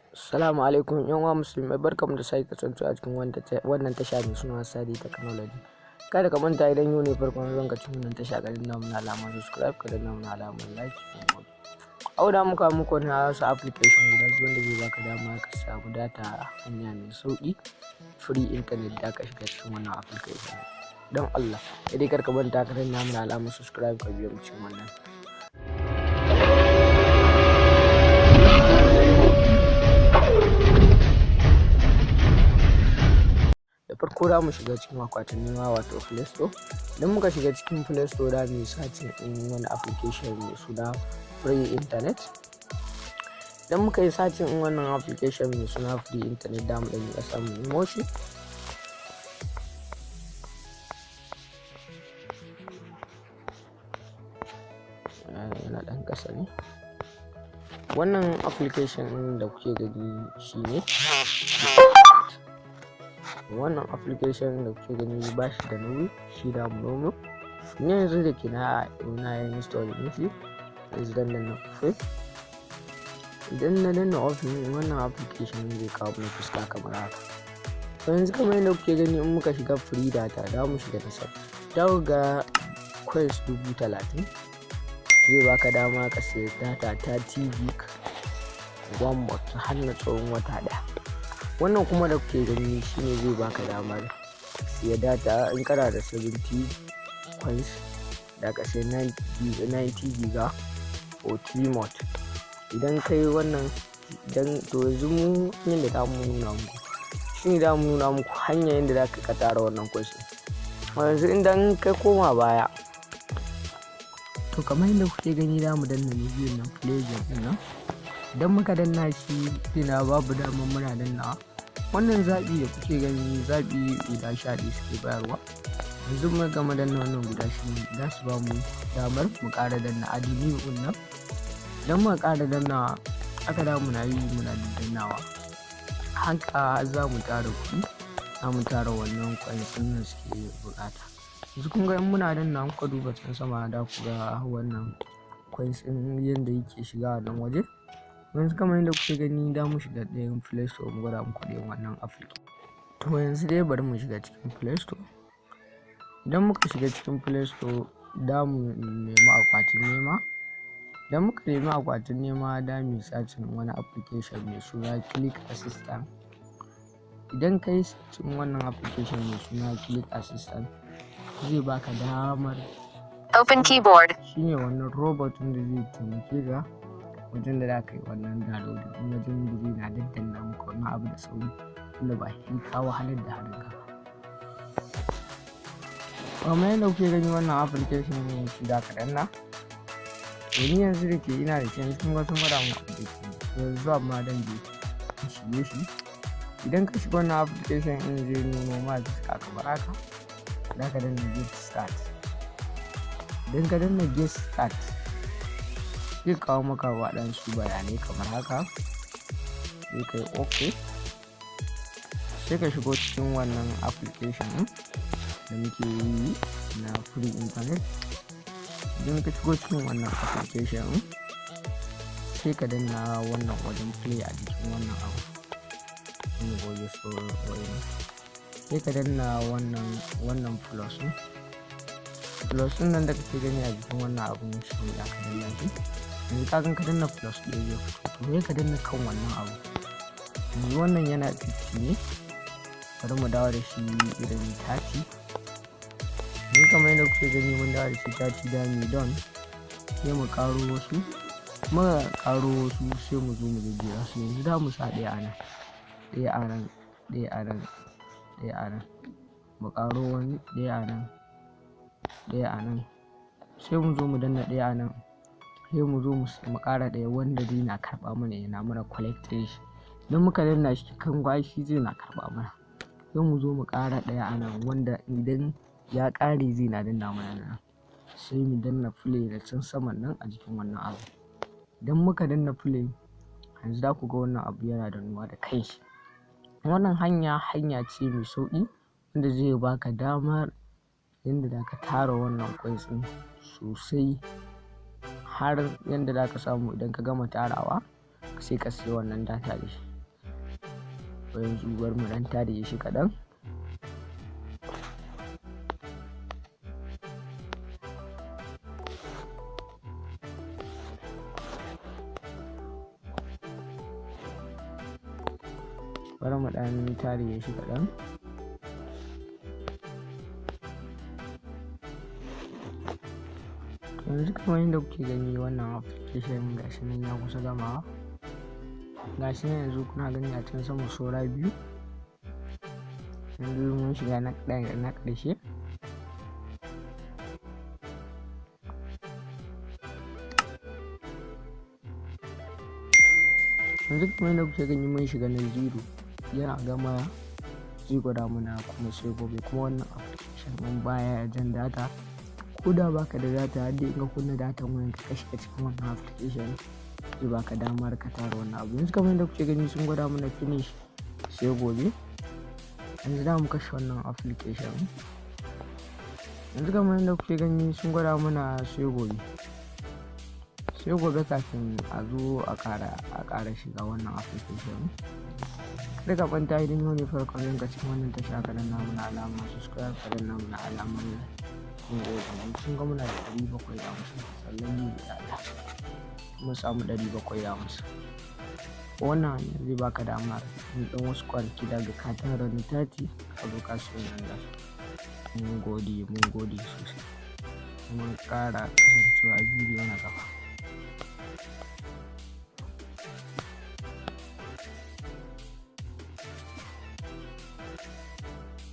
Assalamu alaikum yan uwa musulmai, barkamu da sake kasancewa a cikin wannan tasha mai suna Sade technology. Kada ka manta idan yau ne farkon zuwan ka cikin wannan tasha, ka danna mana alamar subscribe, ka danna mana alamar like. Auda muka muku wani wasu application guda biyu wanda zai baka dama ka samu data hanya mai sauki, free internet da ka shiga cikin wannan application. Don Allah, idan kar ka manta ka danna mana alamar subscribe, ka biyo mu cikin wannan. Farko za mu shiga cikin akwatin nema wato Play Store. Idan muka shiga cikin Play Store za mu yi searching ɗin wani application mai suna free internet. Idan muka yi searching ɗin wannan application mai suna free internet, da mu ɗan yi ƙasa mu nemo shi. Yana ɗan ƙasa ne. Wannan application ɗin da kuke gani shine wannan application da kuke gani ba shi da nauyi, shi da mu ne yanzu da ke na yin install din shi. Yanzu dan nan open, idan na danna open wannan application zai kawo mana fuska kamar haka. To yanzu kamar yadda kuke gani, in muka shiga free data da mu shiga ta sai dawo ga coins 30,000 zai baka dama ka sayi data 30 gig 1 month har na tsawon wata ɗaya. Wannan kuma da kuke gani shine zai baka damar siya data in kana da 70 coins da ka sai 90 giga for 3 months. Idan kai wannan, dan to yanzu mu yanda za mu nuna muku shine za mu nuna muku hanya yanda za ka tara wannan coins. Yanzu idan kai koma baya, to kamar yadda kuke gani za mu danna bidiyon nan, play din nan. Idan muka danna shi ina babu damar muna dannawa. Wannan zaɓi da kuke gani zaɓi guda 11 suke bayarwa. Yanzu mun gama danna wannan guda 11 za su ba mu damar mu ƙara danna adini nan. Idan muka ƙara dannawa aka da muna yi muna dannawa haka za mu tara kuɗi, za mu tara wannan coins nan suke buƙata. Yanzu kun ga in muna danna muka duba can sama da ku ga wannan coins ɗin yanda yake shiga a nan waje. Yanzu kamar yadda kuke gani da mu shiga ɗayan Play Store mu gwada muku ɗayan wannan application. To yanzu dai bari mu shiga cikin Play Store. Idan muka shiga cikin Play Store da mu nemi akwatin nema. Idan muka nemi akwatin nema da mu searching wani application mai suna click assistant. Idan ka yi searching wannan application mai suna click assistant zai baka damar open keyboard. Shine wannan robot da zai taimake ka wajen da za ka yi wannan downloading din, wajen da zai na daddanna muku wannan abu da sauri wanda ba shi ka wahalar da hannunka. Kamar yadda kuke gani wannan application ne shi da ka danna. Domin yanzu da ke ina da shi, yanzu kun ga sun gwada mu application yanzu amma dan je shige shi. Idan ka shiga wannan application in zai nuno ma fuska kamar haka, za ka danna get start. Idan ka danna get start zai kawo maka waɗansu bayanai kamar haka, sai kai ok, sai ka shigo cikin wannan application da muke yi na free internet. Idan ka shigo cikin wannan application sai ka danna wannan wajen play a jikin wannan abu, sai ka danna wannan plus nan da kake gani a jikin wannan abun shi ne aka danna shi. Yanzu ka danna plus ɗaya zai fito, to sai ka danna kan wannan abu. Yanzu wannan yana 50 ne, bari mu dawo da shi irin 30. Yanzu kamar yadda kuke gani mun dawo da shi 30 da mu don sai mu ƙaro wasu, muka ƙaro wasu sai mu zo mu jejjera su. Yanzu za mu sa ɗaya a nan, ɗaya a nan, ɗaya a nan, ɗaya a nan, mu ƙaro wani ɗaya a nan, ɗaya a nan, sai mu zo mu danna ɗaya a nan, sai mu zo mu ƙara ɗaya wanda zai na karɓa mana, yana mana collecting shi. Idan muka danna shi kan gwashi zai na karɓa mana, sai mu zo mu ƙara ɗaya a nan wanda idan ya ƙare zai na danna mana nan, sai mu danna play da can saman nan a jikin wannan abu. Idan muka danna play yanzu za ku ga wannan abu yana da nuwa da kanshi. Wannan hanya ce mai sauƙi wanda zai baka damar yanda za ka tara wannan coins ɗin sosai, har yanda za ka samu idan ka gama tarawa sai ka siya wannan data da shi. yanzu bari mu ɗan tare shi kaɗan. Bari mu ɗan tare shi kaɗan. Yanzu kamar yadda kuke gani wannan application gashi nan ya kusa gamawa. Gashi nan yanzu kuna gani a can sama saura biyu. Yanzu mun shiga na ƙarshe. Yanzu kamar yadda kuke gani mun shiga na 0. Yana gama zai gwada mana kuma sai gobe. Kuma wannan application mun baya jan data. Ko da baka da data, har dai in ka kunna datan wayan ka shiga cikin wannan application zai baka damar ka tara wannan abu. Yanzu kamar yadda kuke gani sun gwada mana finish sai gobe. Yanzu za mu kashe wannan application. Yanzu kamar yadda kuke gani sun gwada mana sai gobe. Sai gobe kafin a zo a ƙara shiga wannan application. Kada ka manta idan yau ne farkon yin cikin wannan tasha, ka danna mana alamar subscribe, ka danna mana alamar mungode. Sun ga muna da 750 sannan ni da mun samu 750. Wannan hanyar zai baka damar in ɗan wasu kwanaki daga ka tara na 30 ka zo ka siyo nan da su. Mun gode sosai. Mun ƙara kasancewa bidiyo na gaba.